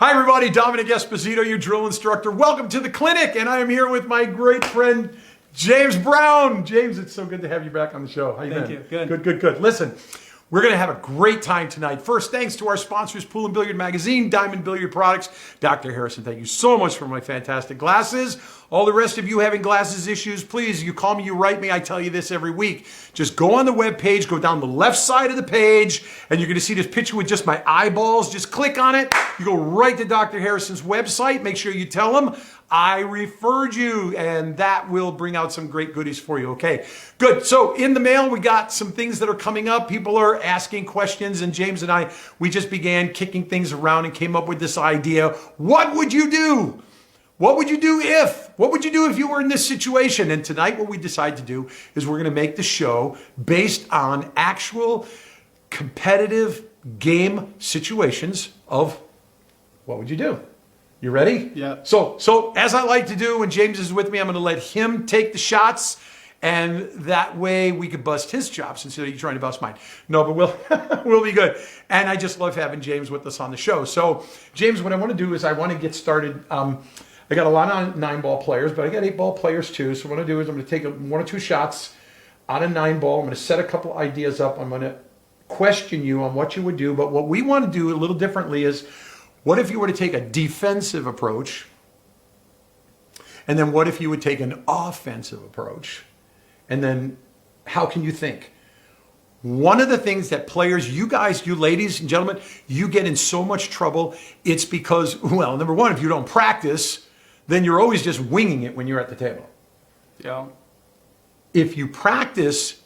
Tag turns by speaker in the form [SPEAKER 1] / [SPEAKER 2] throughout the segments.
[SPEAKER 1] Hi everybody, Dominic Esposito, your drill instructor. Welcome to the clinic, and I am here with my great friend, James Brown. James, it's so good to have you back on the show. How you been?
[SPEAKER 2] Thank you. Good.
[SPEAKER 1] Good. Listen, we're going to have a great time tonight. First, thanks to our sponsors, Pool and Billiard Magazine, Diamond Billiard Products. Dr. Harrison, thank you so much for my fantastic glasses. All the rest of you having glasses issues, please, you call me, you write me. I tell you this every week. Just go on the web page, go down the left side of the page, and you're going to see this picture with just my eyeballs. Just click on it. You go right to Dr. Harrison's website. Make sure you tell him I referred you, and that will bring out some great goodies for you. Okay, good. So in the mail, we got some things that are coming up. People are asking questions, and James and I, we just began kicking things around and came up with this idea. What would you do? What would you do if? What would you do if you were in this situation? And tonight what we decide to do is we're going to make the show based on actual competitive game situations of what would you do? You ready?
[SPEAKER 2] Yeah.
[SPEAKER 1] So as I like to do when James is with me, I'm going to let him take the shots, and that way we could bust his chops instead of you trying to bust mine. No, but we'll be good. And I just love having James with us on the show. So James, what I want to do is I want to get started. I got a lot of 9-ball players, but I got 8-ball players too. So what I'm going to do is I'm going to take 1 or 2 shots on a 9-ball. I'm going to set a couple ideas up. I'm going to question you on what you would do. But what we want to do a little differently is, what if you were to take a defensive approach? And then what if you would take an offensive approach? And then how can you think? One of the things that players, you guys, you ladies and gentlemen, you get in so much trouble, it's because, well, number one, if you don't practice, then you're always just winging it when you're at the table.
[SPEAKER 2] Yeah.
[SPEAKER 1] If you practice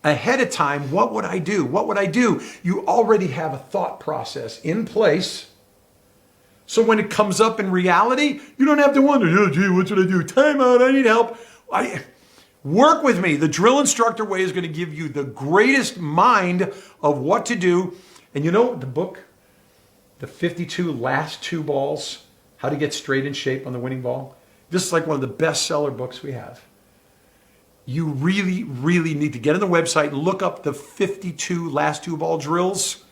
[SPEAKER 1] ahead of time, what would I do? What would I do? You already have a thought process in place. So when it comes up in reality, you don't have to wonder, oh, gee, what should I do? Time out, I need help. Work with me. The Drill Instructor Way is going to give you the greatest mind of what to do. And you know the book, The 52 Last 2 Balls, How to Get Straight in Shape on the Winning Ball? This is like one of the bestseller books we have. You really, really need to get on the website and look up the 52 Last 2 Ball drills,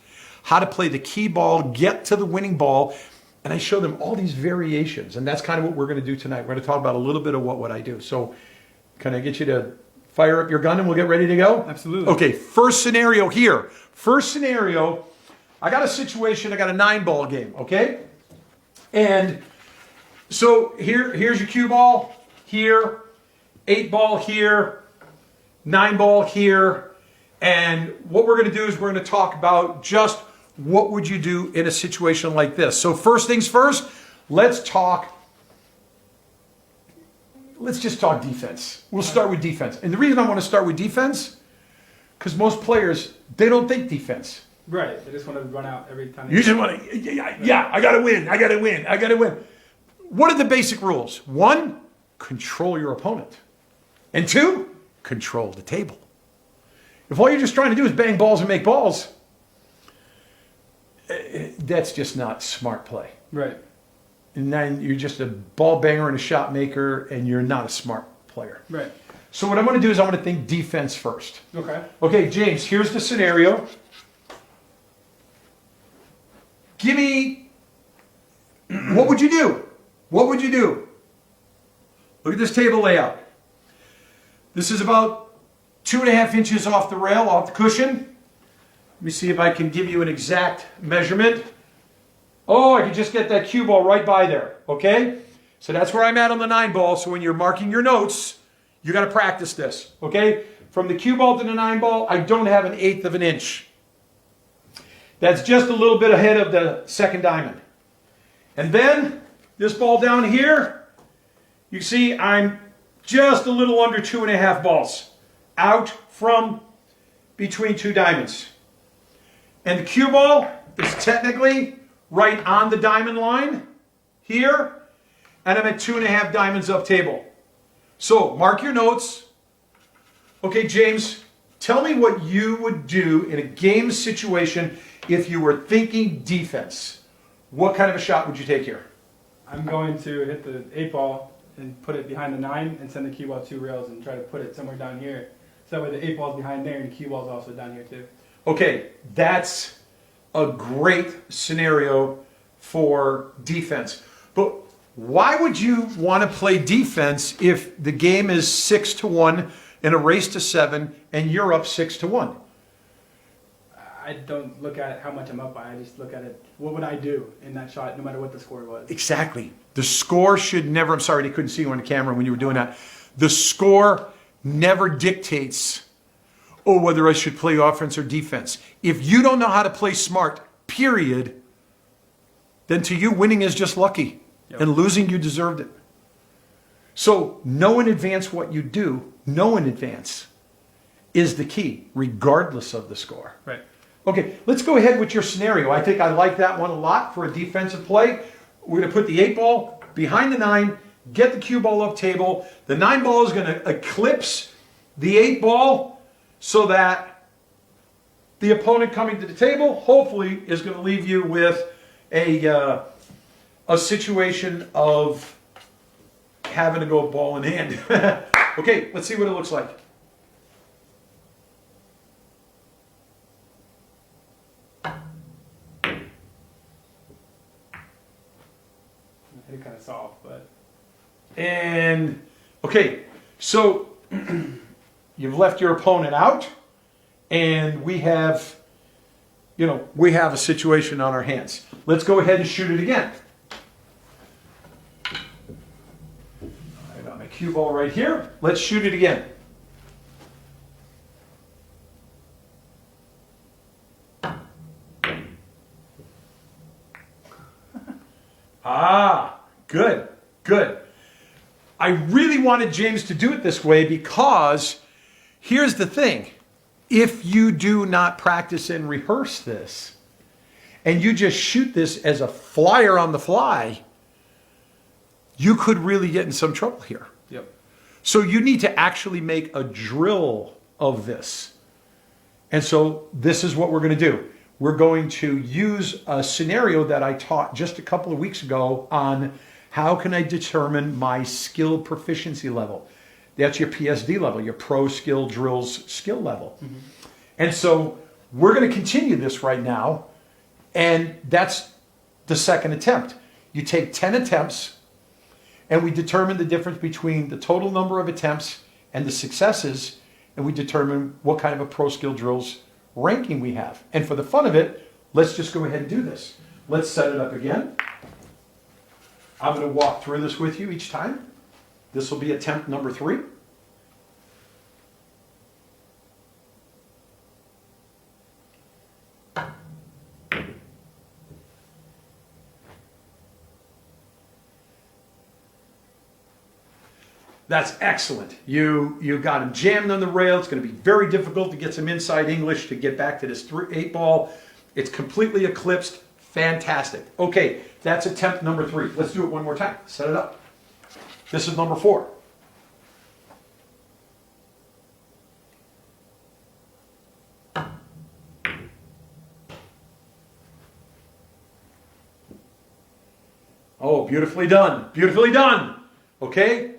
[SPEAKER 1] how to play the key ball, get to the winning ball. And I show them all these variations. And that's kind of what we're going to do tonight. We're going to talk about a little bit of what would I do. So can I get you to fire up your gun and we'll get ready to go?
[SPEAKER 2] Absolutely.
[SPEAKER 1] Okay, first scenario here. First scenario, I got a situation, I got a 9-ball game, okay? And so here's your cue ball here, 8-ball here, 9-ball here. And what we're going to do is we're going to talk about just what would you do in a situation like this. So first things first, let's just talk defense. We'll start with defense. And the reason I want to start with defense, because most players, they don't think defense.
[SPEAKER 2] Right. They just want to run out every time.
[SPEAKER 1] You just want to, yeah, I got to win. What are the basic rules? 1, control your opponent. And 2, control the table. If all you're just trying to do is bang balls and make balls, that's just not smart play.
[SPEAKER 2] Right.
[SPEAKER 1] And then you're just a ball banger and a shot maker, and you're not a smart player.
[SPEAKER 2] Right.
[SPEAKER 1] So what I want to do is I want to think defense first.
[SPEAKER 2] Okay.
[SPEAKER 1] Okay, James, here's the scenario. Give me, what would you do? What would you do? Look at this table layout. This is about 2.5 inches off the rail, off the cushion. Let me see if I can give you an exact measurement. Oh, I can just get that cue ball right by there, okay? So that's where I'm at on the 9-ball. So when you're marking your notes, you got to practice this, okay? From the cue ball to the 9-ball, I don't have 1/8 of an inch. That's just a little bit ahead of the second diamond. And then this ball down here, you see I'm just a little under 2.5 balls out from between 2 diamonds. And the cue ball is technically right on the diamond line here, and I'm at 2.5 diamonds up table. So mark your notes. Okay, James, tell me what you would do in a game situation if you were thinking defense. What kind of a shot would you take here?
[SPEAKER 2] I'm going to hit the 8-ball and put it behind the 9 and send the cue ball 2 rails and try to put it somewhere down here. So that way the 8-ball's behind there and the cue ball's also down here too.
[SPEAKER 1] Okay, that's a great scenario for defense. But why would you want to play defense if the game is 6-1 in a race to 7 and you're up 6-1?
[SPEAKER 2] I don't look at how much I'm up by. I just look at it. What would I do in that shot, no matter what the score was?
[SPEAKER 1] Exactly. The score should never, I'm sorry they couldn't see you on the camera when you were doing that. The score never dictates, oh, whether I should play offense or defense. If you don't know how to play smart, period, then to you, winning is just lucky. Yep. And losing, you deserved it. So know in advance what you do. Know in advance is the key, regardless of the score.
[SPEAKER 2] Right.
[SPEAKER 1] Okay, let's go ahead with your scenario. I think I like that one a lot for a defensive play. We're going to put the 8 ball behind the 9, get the cue ball up table. The 9 ball is going to eclipse the 8 ball so that the opponent coming to the table hopefully is going to leave you with a situation of having to go ball in hand. Okay, let's see what it looks like.
[SPEAKER 2] I hit it kind of soft, but...
[SPEAKER 1] And, okay, so you've left your opponent out, and we have, we have a situation on our hands. Let's go ahead and shoot it again. I got my cue ball right here. Let's shoot it again. Ah, good, good. I really wanted James to do it this way because here's the thing. If you do not practice and rehearse this, and you just shoot this as a flyer on the fly, you could really get in some trouble here.
[SPEAKER 2] Yep.
[SPEAKER 1] So you need to actually make a drill of this. And so this is what we're going to do. We're going to use a scenario that I taught just a couple of weeks ago on how can I determine my skill proficiency level. That's your PSD level, your pro skill drills skill level. Mm-hmm. And so we're going to continue this right now. And that's the second attempt. You take 10 attempts and we determine the difference between the total number of attempts and the successes. And we determine what kind of a pro skill drills ranking we have. And for the fun of it, let's just go ahead and do this. Let's set it up again. I'm going to walk through this with you each time. This will be attempt number 3. That's excellent. You got him jammed on the rail. It's going to be very difficult to get some inside English to get back to this 8 ball. It's completely eclipsed. Fantastic. Okay, that's attempt number 3. Let's do it one more time. Set it up. This is number 4. Oh, beautifully done. Beautifully done. Okay,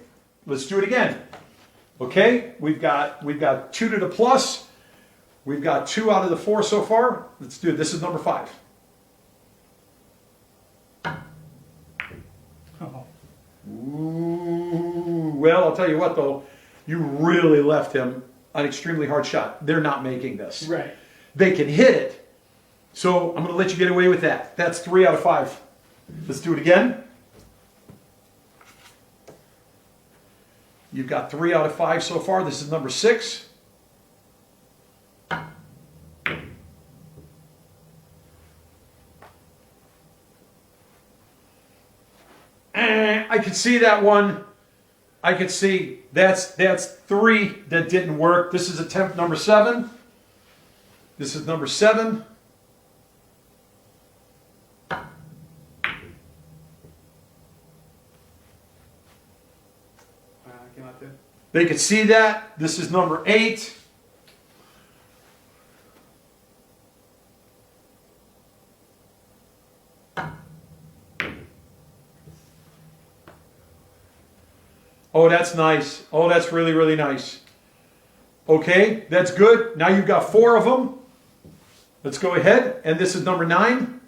[SPEAKER 1] let's do it again. Okay, we've got 2 to the plus. We've got 2 out of the 4 so far. Let's do it. This is number 5.
[SPEAKER 2] Oh.
[SPEAKER 1] Ooh, well, I'll tell you what though, you really left him an extremely hard shot. They're not making this.
[SPEAKER 2] Right.
[SPEAKER 1] They can hit it. So I'm going to let you get away with that. That's 3 out of 5. Let's do it again. You've got 3 out of 5 so far. This is number 6. I could see that one. I could see that's 3 that didn't work. This is attempt number 7. This is number 7. They could see that. This is number 8. Oh, that's nice. Oh, that's really, really nice. Okay, that's good. Now you've got 4 of them. Let's go ahead. And this is number 9.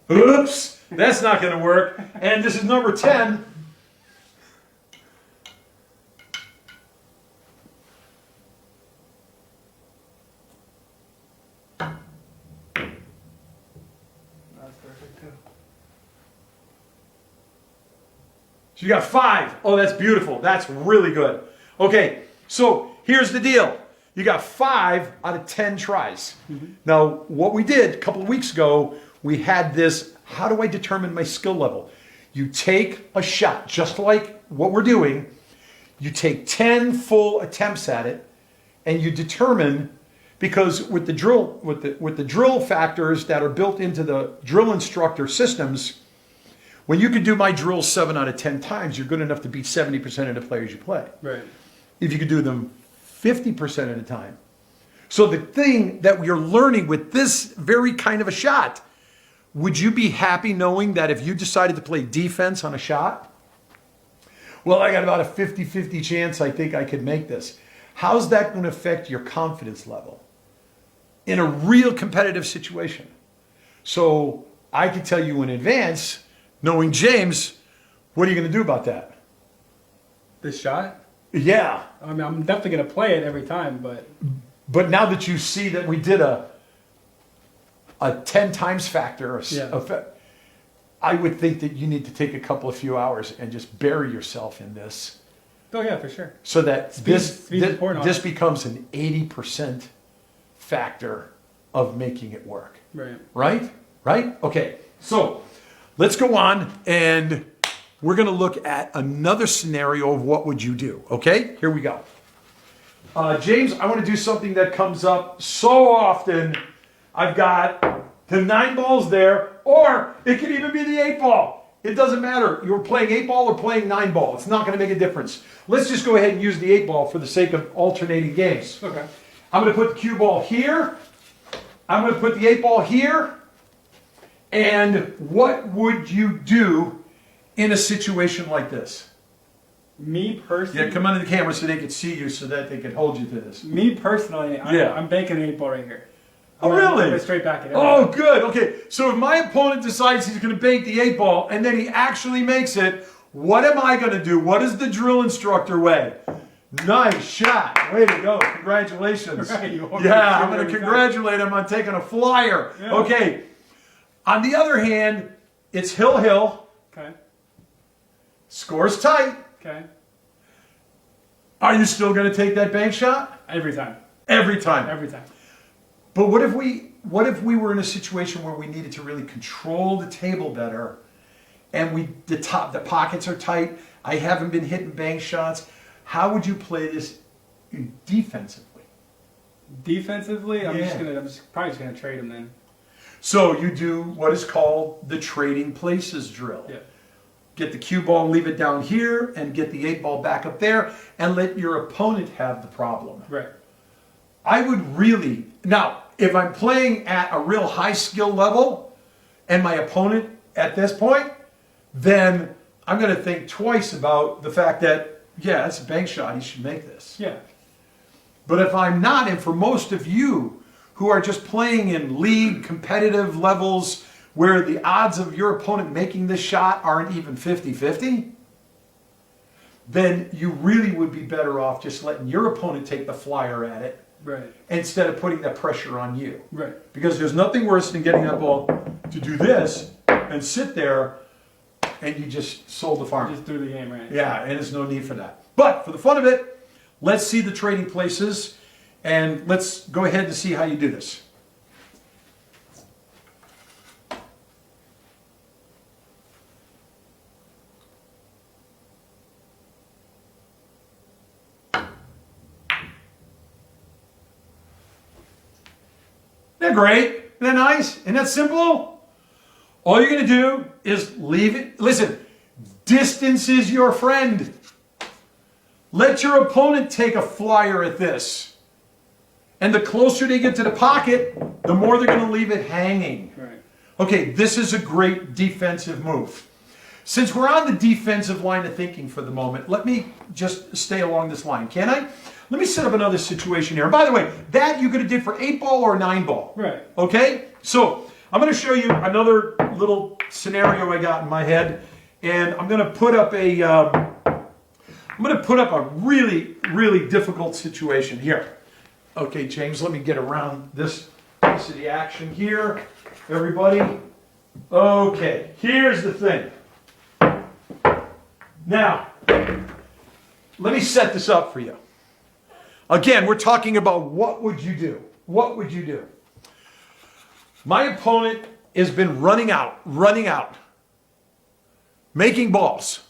[SPEAKER 1] Oops, that's not going to work. And this is number 10.
[SPEAKER 2] That's perfect too.
[SPEAKER 1] So you got 5. Oh, that's beautiful. That's really good. Okay, so here's the deal. You got 5 out of 10 tries. Now, what we did a couple of weeks ago, we had this, how do I determine my skill level? You take a shot, just like what we're doing. You take 10 full attempts at it, and you determine, because with the drill, with the drill factors that are built into the drill instructor systems, when you can do my drills 7 out of 10 times, you're good enough to beat 70% of the players you play.
[SPEAKER 2] Right.
[SPEAKER 1] If you could do them 50% of the time. So the thing that we are learning with this very kind of a shot, would you be happy knowing that if you decided to play defense on a shot, well, I got about a 50-50 chance I think I could make this. How's that going to affect your confidence level in a real competitive situation? So I can tell you in advance, knowing James, what are you going to do about that?
[SPEAKER 2] This shot?
[SPEAKER 1] Yeah.
[SPEAKER 2] I mean, I'm definitely going to play it every time,
[SPEAKER 1] But now that you see that we did a 10 times factor, I would think that you need to take a couple of few hours and just bury yourself in this.
[SPEAKER 2] Oh yeah, for sure.
[SPEAKER 1] So that this
[SPEAKER 2] this
[SPEAKER 1] becomes an 80% factor of making it work.
[SPEAKER 2] Right.
[SPEAKER 1] Right? Right? Okay. So let's go on, and we're going to look at another scenario of what would you do. Okay? Here we go. James, I want to do something that comes up so often. I've got the 9 balls there, or it could even be the 8 ball. It doesn't matter. You're playing 8 ball or playing 9 ball. It's not going to make a difference. Let's just go ahead and use the 8 ball for the sake of alternating games.
[SPEAKER 2] Okay.
[SPEAKER 1] I'm going to put the cue ball here. I'm going to put the 8 ball here. And what would you do in a situation like this?
[SPEAKER 2] Me personally?
[SPEAKER 1] Yeah, come under the camera so they can see you, so that they can hold you to this.
[SPEAKER 2] Me personally,
[SPEAKER 1] Yeah.
[SPEAKER 2] I'm banking an 8 ball right here.
[SPEAKER 1] Oh, really?
[SPEAKER 2] I'm straight back at it.
[SPEAKER 1] Oh, good. Okay, so if my opponent decides he's going to bank the 8 ball and then he actually makes it, what am I going to do? What is the drill instructor way? Nice shot. Way to go. Congratulations.
[SPEAKER 2] Right, you won't
[SPEAKER 1] Yeah,
[SPEAKER 2] be
[SPEAKER 1] I'm going to
[SPEAKER 2] every time.
[SPEAKER 1] congratulate him on taking a flyer.
[SPEAKER 2] Yeah.
[SPEAKER 1] Okay. On the other hand, it's hill-hill.
[SPEAKER 2] Okay.
[SPEAKER 1] Score's tight.
[SPEAKER 2] Okay.
[SPEAKER 1] Are you still going to take that bank shot?
[SPEAKER 2] Every time.
[SPEAKER 1] Every time.
[SPEAKER 2] Every time.
[SPEAKER 1] But what if we were in a situation where we needed to really control the table better, and the pockets are tight, I haven't been hitting bank shots. How would you play this defensively?
[SPEAKER 2] Defensively, I'm
[SPEAKER 1] Yeah.
[SPEAKER 2] probably just gonna trade him then.
[SPEAKER 1] So you do what is called the trading places drill.
[SPEAKER 2] Yeah.
[SPEAKER 1] Get the cue ball, leave it down here, and get the 8 ball back up there, and let your opponent have the problem.
[SPEAKER 2] Right.
[SPEAKER 1] I would really, now, if I'm playing at a real high skill level, and my opponent at this point, then I'm going to think twice about the fact that, yeah, it's a bank shot, he should make this.
[SPEAKER 2] Yeah.
[SPEAKER 1] But if I'm not, and for most of you who are just playing in league competitive levels where the odds of your opponent making this shot aren't even 50-50, then you really would be better off just letting your opponent take the flyer at it,
[SPEAKER 2] Right.
[SPEAKER 1] instead of putting that pressure on you.
[SPEAKER 2] Right.
[SPEAKER 1] Because there's nothing worse than getting that ball to do this and sit there and you just sold the farm.
[SPEAKER 2] Just threw the game, right?
[SPEAKER 1] Yeah, and there's no need for that. But for the fun of it, let's see the trading places, and let's go ahead and see how you do this. They're great. Isn't that nice? Isn't that simple? All you're going to do is leave it. Listen, distance is your friend. Let your opponent take a flyer at this. And the closer they get to the pocket, the more they're going to leave it hanging.
[SPEAKER 2] Right.
[SPEAKER 1] Okay, this is a great defensive move. Since we're on the defensive line of thinking for the moment, let me just stay along this line, can I? Let me set up another situation here. And by the way, that you could have did for 8 ball or 9 ball.
[SPEAKER 2] Right.
[SPEAKER 1] Okay? So I'm going to show you another little scenario I got in my head, and I'm going to put up a really, really difficult situation here. Okay, James, let me get around this piece of the action here. Everybody. Okay, here's the thing. Now, let me set this up for you. Again, we're talking about what would you do? What would you do? My opponent has been running out, making balls.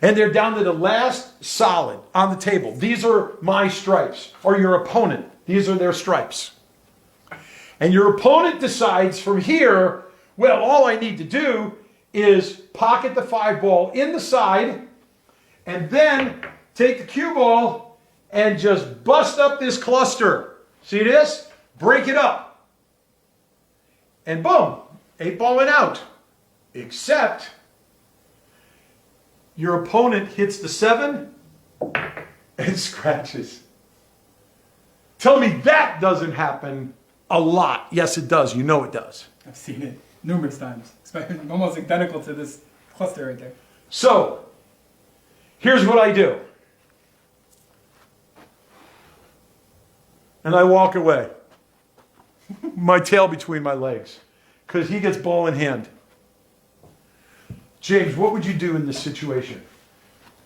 [SPEAKER 1] And they're down to the last solid on the table. These are my stripes, or your opponent. These are their stripes. And your opponent decides from here, well, all I need to do is pocket the 5 ball in the side, and then take the cue ball and just bust up this cluster. See this? Break it up. And boom, 8 ball and out. Except your opponent hits the 7 and scratches. Tell me that doesn't happen a lot. Yes, it does. You know it does.
[SPEAKER 2] I've seen it numerous times. It's almost identical to this cluster right there.
[SPEAKER 1] So, here's what I do. And I walk away. My tail between my legs. Because he gets ball in hand. James, what would you do in this situation?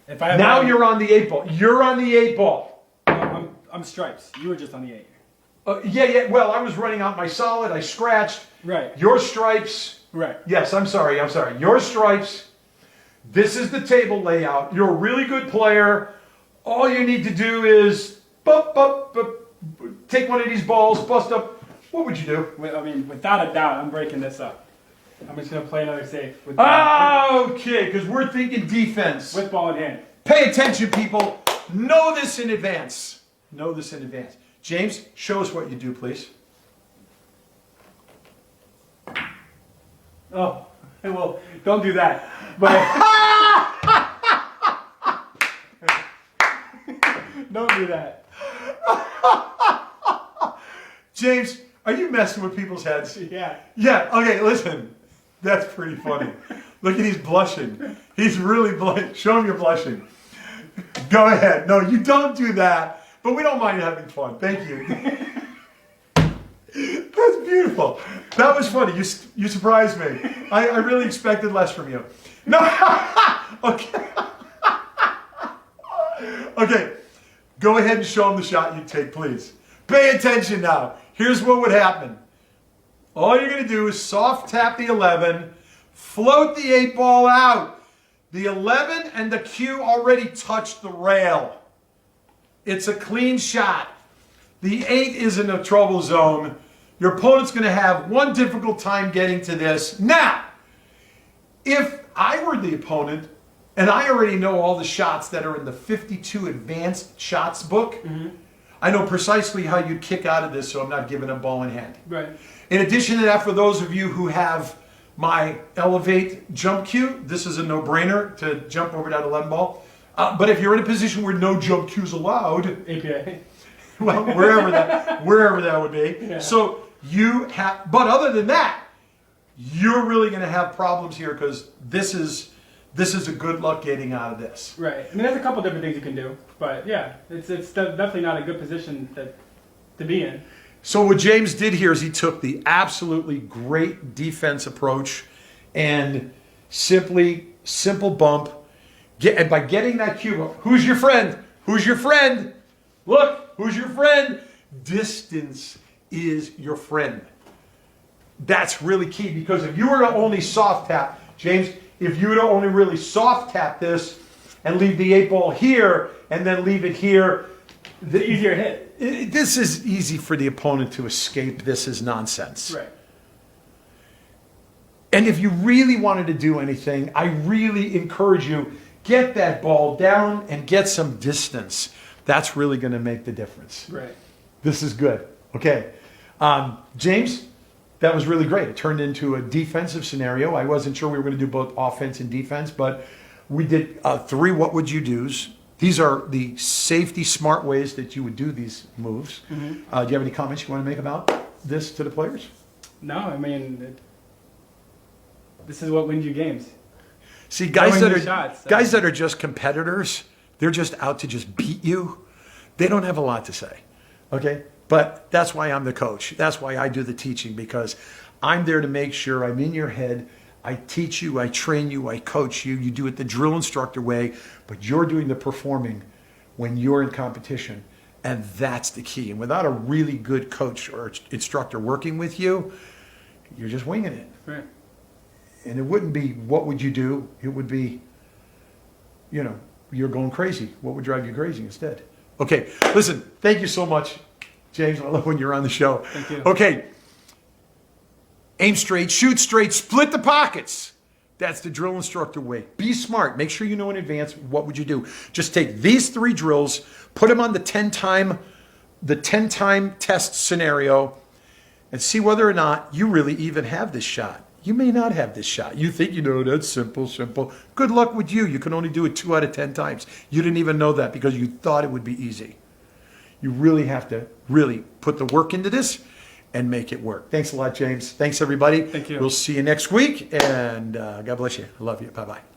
[SPEAKER 2] If I have
[SPEAKER 1] now you're on the 8 ball. You're on the 8 ball.
[SPEAKER 2] I'm stripes. You were just on the 8.
[SPEAKER 1] Yeah. Well, I was running out my solid. I scratched.
[SPEAKER 2] Right.
[SPEAKER 1] Your stripes.
[SPEAKER 2] Right.
[SPEAKER 1] Yes, I'm sorry. Your stripes. This is the table layout. You're a really good player. All you need to do is take one of these balls, bust up. What would you do?
[SPEAKER 2] I mean, without a doubt, I'm breaking this up. I'm just going to play another safe.
[SPEAKER 1] Okay, because we're thinking defense.
[SPEAKER 2] With ball in hand.
[SPEAKER 1] Pay attention, people. Know this in advance. Know this in advance. James, show us what you do, please.
[SPEAKER 2] Oh, well, don't do that. But don't do that.
[SPEAKER 1] James, are you messing with people's heads?
[SPEAKER 2] Yeah.
[SPEAKER 1] Yeah, okay, listen. That's pretty funny. Look at he's blushing. He's really blushing. Show him you're blushing. Go ahead. No, you don't do that. But we don't mind having fun. Thank you. That's beautiful. That was funny. You surprised me. I really expected less from you. No. Okay. Okay. Go ahead and show him the shot you take, please. Pay attention now. Here's what would happen. All you're going to do is soft tap the 11, float the 8 ball out. The 11 and the cue already touched the rail. It's a clean shot. The 8 is in a trouble zone. Your opponent's going to have one difficult time getting to this. Now, if I were the opponent, and I already know all the shots that are in the 52 advanced shots book, I know precisely how you'd kick out of this, so I'm not giving a ball in hand.
[SPEAKER 2] Right.
[SPEAKER 1] In addition to that, for those of you who have my Elevate jump cue, this is a no-brainer to jump over that 11 ball. But if you're in a position where no jump cues allowed,
[SPEAKER 2] APA.
[SPEAKER 1] well, wherever that would be.
[SPEAKER 2] Yeah.
[SPEAKER 1] So you have, but other than that, you're really going to have problems here because this is a good luck getting out of this.
[SPEAKER 2] Right. I mean, there's a couple different things you can do, but yeah, it's definitely not a good position to be in.
[SPEAKER 1] So what James did here is he took the absolutely great defense approach and simple bump. And by getting that cue, who's your friend? Who's your friend? Look, who's your friend? Distance is your friend. That's really key because if you were to only soft tap, James, if you were to only really soft tap this and leave the 8 ball here and then leave it here,
[SPEAKER 2] the easier hit.
[SPEAKER 1] This is easy for the opponent to escape. This is nonsense.
[SPEAKER 2] Right.
[SPEAKER 1] And if you really wanted to do anything, I really encourage you, get that ball down and get some distance. That's really going to make the difference.
[SPEAKER 2] Right.
[SPEAKER 1] This is good. Okay. James, that was really great. It turned into a defensive scenario. I wasn't sure we were going to do both offense and defense, but we did 3 what would you do's. These are the safety smart ways that you would do these moves. Do you have any comments you want to make about this to the players?
[SPEAKER 2] No, I mean, this is what wins you games.
[SPEAKER 1] See, guys
[SPEAKER 2] Knowing
[SPEAKER 1] that
[SPEAKER 2] the
[SPEAKER 1] are
[SPEAKER 2] shots, so-
[SPEAKER 1] guys that are just competitors, they're just out to just beat you. They don't have a lot to say, okay? But that's why I'm the coach. That's why I do the teaching, because I'm there to make sure I'm in your head. I teach you, I train you, I coach you. You do it the drill instructor way, but you're doing the performing when you're in competition. And that's the key. And without a really good coach or instructor working with you, you're just winging it.
[SPEAKER 2] Right.
[SPEAKER 1] And it wouldn't be, what would you do? It would be, you know, you're going crazy. What would drive you crazy instead? Okay, listen, thank you so much, James. I love when you're on the show.
[SPEAKER 2] Thank you.
[SPEAKER 1] Okay, aim straight, shoot straight, split the pockets. That's the drill instructor way. Be smart. Make sure you know in advance what would you do. Just take these 3 drills, put them on the 10-time test scenario, and see whether or not you really even have this shot. You may not have this shot. You think, you know, that's simple. Good luck with you. You can only do it 2 out of 10 times. You didn't even know that because you thought it would be easy. You really have to really put the work into this and make it work. Thanks a lot, James. Thanks, everybody.
[SPEAKER 2] Thank you.
[SPEAKER 1] We'll see you next week, and God bless you. I love you. Bye-bye.